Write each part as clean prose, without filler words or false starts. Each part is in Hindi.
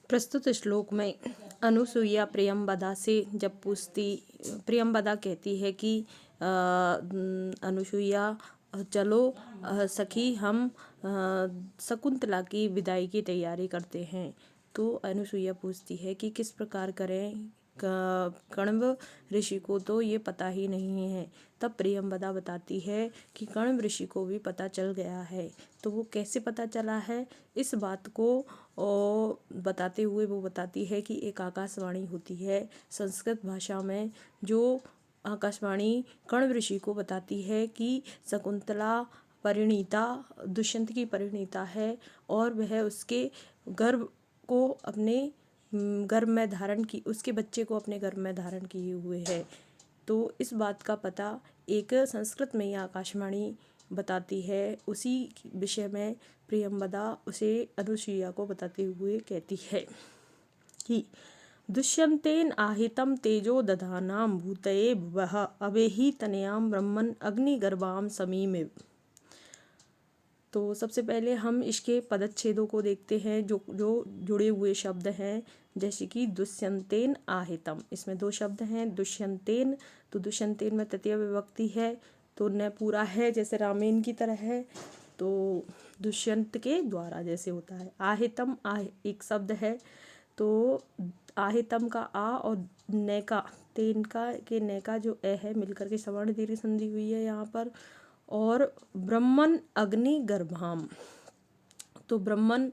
प्रस्तुत श्लोक में अनुसुईया प्रियंवदा से जब पूछती, प्रियंवदा कहती है कि अनुसुईया चलो सखी हम शकुंतला की विदाई की तैयारी करते हैं। तो अनुसुईया पूछती है कि किस प्रकार करें, कण्व ऋषि को तो ये पता ही नहीं है। तब प्रियंवदा बताती है कि कण्व ऋषि को भी पता चल गया है। तो वो कैसे पता चला है, इस बात को बताते हुए वो बताती है कि एक आकाशवाणी होती है संस्कृत भाषा में, जो आकाशवाणी कण्व ऋषि को बताती है कि शकुंतला परिणीता, दुष्यंत की परिणीता है और वह उसके गर्भ को अपने गर्भ में धारण की, उसके बच्चे को अपने गर्भ में धारण किए हुए है। तो इस बात का पता एक संस्कृत में यह आकाशवाणी बताती है। उसी विषय में प्रियंवदा उसे अनुसुईया को बताते हुए कहती है कि दुष्यंतेन आहितम तेजो दधानाम भूतये भुवः अवेहि तनयाम ब्रह्मन् अग्निगर्भाम समीमिव। तो सबसे पहले हम इसके पदच्छेदों को देखते हैं, जो जुड़े हुए शब्द हैं। जैसे कि दुष्यंतेन आहितम, इसमें दो शब्द हैं दुष्यंतेन। तो दुष्यंतेन में तृतीय विभक्ति है, तो न पूरा है जैसे रामेन की तरह है, तो दुष्यंत के द्वारा जैसे होता है। आहितम एक शब्द है, तो आहितम का आ और न का तेन का के न का जो ए है मिलकर के सवर्ण दीर्घ संधि हुई है यहाँ पर। और ब्रह्मन अग्नि गर्भाम, तो ब्रह्मन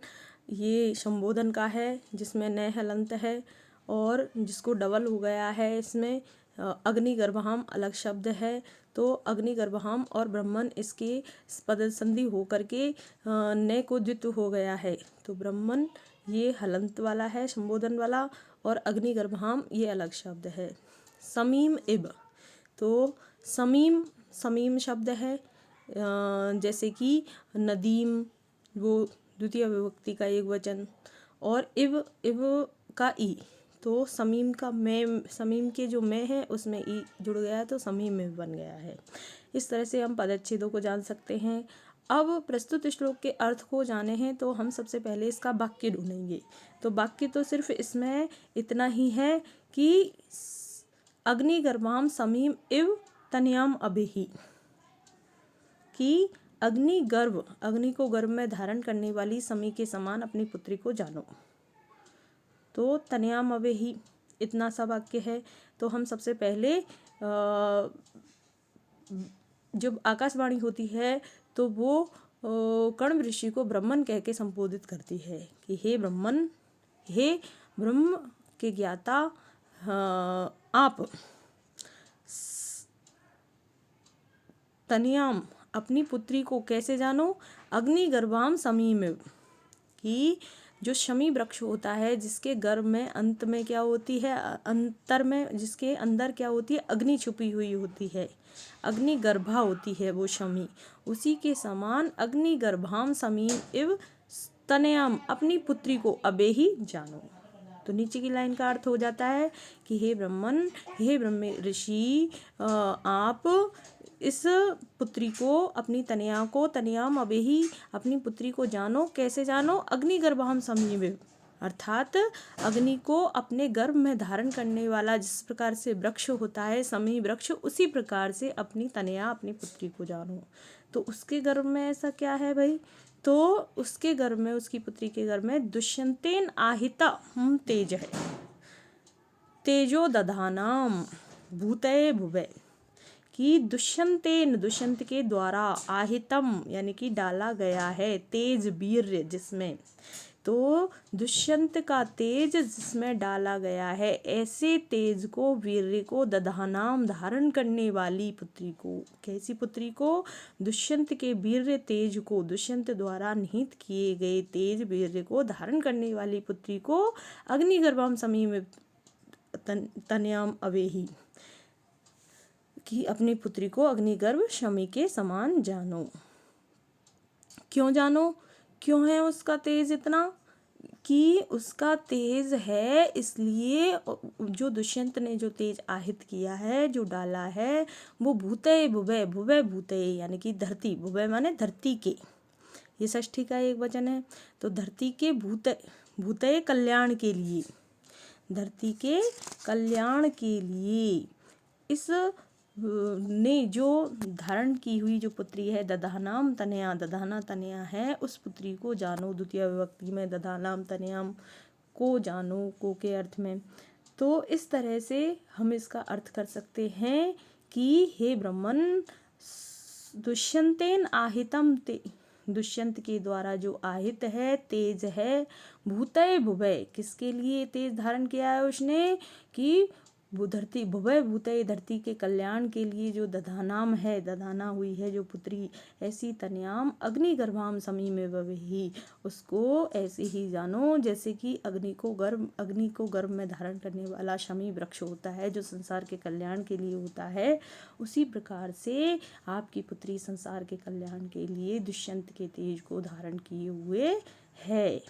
ये संबोधन का है जिसमें न हलंत है और जिसको डबल हो गया है इसमें। अग्नि गर्भाम अलग शब्द है, तो अग्नि गर्भाम और ब्रह्मन इसकी पद संधि हो करके न को द्वित्व हो गया है। तो ब्रह्मन ये हलंत वाला है संबोधन वाला, और अग्नि गर्भाम ये अलग शब्द है। समीम इब, तो समीम समीम शब्द है, जैसे कि नदीम वो द्वितीय विभक्ति का एक वचन, और इव का ई, तो समीम का मैं, समीम के जो मैं है उसमें ई जुड़ गया है तो समीम में बन गया है। इस तरह से हम पदच्छेदों को जान सकते हैं। अब प्रस्तुत श्लोक के अर्थ को जाने हैं तो हम सबसे पहले इसका वाक्य ढूंढेंगे। तो वाक्य तो सिर्फ इसमें इतना ही है कि अग्निगर्भाम समीम इव तनयाम अभिहि, कि अग्नि गर्भ, अग्नि को गर्भ में धारण करने वाली समी के समान अपनी पुत्री को जानो। तो तनयाम अवेहि इतना सा वाक्य है। तो हम सबसे पहले जब आकाशवाणी होती है तो वो कण्व ऋषि को ब्रह्मन कह के संबोधित करती है कि हे ब्रह्मन, हे ब्रह्म के ज्ञाता, आप तनयाम अपनी पुत्री को कैसे जानो, अग्नि गर्भाम समीम, कि जो शमी वृक्ष होता है जिसके गर्भ में अंत में क्या होती है, अंतर में जिसके अंदर क्या होती है, अग्नि छुपी हुई होती है, अग्नि गर्भा होती है वो शमी, उसी के समान अग्नि गर्भाम समीम इव तनयाम अपनी पुत्री को अबे ही जानो। तो नीचे की लाइन का अर्थ हो जाता है कि हे ब्रह्मन, हे ब्रह्म ऋषि, आप इस पुत्री को, अपनी तनया को, तनयाम अबे ही अपनी पुत्री को जानो। कैसे जानो, अग्नि गर्भाम समीम, अर्थात अग्नि को अपने गर्भ में धारण करने वाला जिस प्रकार से वृक्ष होता है समी वृक्ष, उसी प्रकार से अपनी तनया अपनी पुत्री को जानो। तो उसके गर्भ में ऐसा क्या है भाई, तो उसके गर्भ में, उसकी पुत्री के गर्भ में दुष्यंतेन आहिता तेज है, तेजो दधानाम भूतये भुवे, कि दुष्यंतेन दुष्यंत के द्वारा आहितम यानी कि डाला गया है तेज वीर्य जिसमें, तो दुष्यंत का तेज जिसमें डाला गया है, ऐसे तेज को, वीर्य को, दधानाम धारण करने वाली पुत्री को, कैसी पुत्री को, दुष्यंत के वीर्य तेज को, दुष्यंत द्वारा निहित किए गए तेज वीर्य को धारण करने वाली पुत्री को अग्निगर्भाम समीम तनयाम अवेहि, कि अपनी पुत्री को अग्निगर्भ शमी के समान जानो। क्यों जानो, क्यों है उसका तेज इतना, कि उसका तेज है इसलिए जो दुष्यंत ने जो तेज आहित किया है, जो डाला है, वो भूतये भुवे, भुवे भूतये यानी कि धरती, भुवे माने धरती के, ये षष्ठी का एक वचन है, तो धरती के भूत भूतय कल्याण के लिए, धरती के कल्याण के लिए इस ने जो धारण की हुई जो पुत्री है, दधानाम तनया, दधाना तनया है, उस पुत्री को जानो। द्वितीय विभक्ति में दधानाम तनयाम को जानो, को के अर्थ में। तो इस तरह से हम इसका अर्थ कर सकते हैं कि हे ब्राह्मण, दुष्यंतेन आहितम ते, दुष्यंत के द्वारा जो आहित है, तेज है, भूतय भुवय, किसके लिए तेज धारण किया है उसने, कि वो धरती, भुवय भूतय, धरती के कल्याण के लिए जो दधानाम है, दधाना हुई है जो पुत्री, ऐसी तनयाम अग्निगर्भाम समी में वही, उसको ऐसे ही जानो जैसे कि अग्नि को गर्भ में धारण करने वाला शमी वृक्ष होता है जो संसार के कल्याण के लिए होता है, उसी प्रकार से आपकी पुत्री संसार के कल्याण के लिए दुष्यंत के तेज को धारण किए हुए है।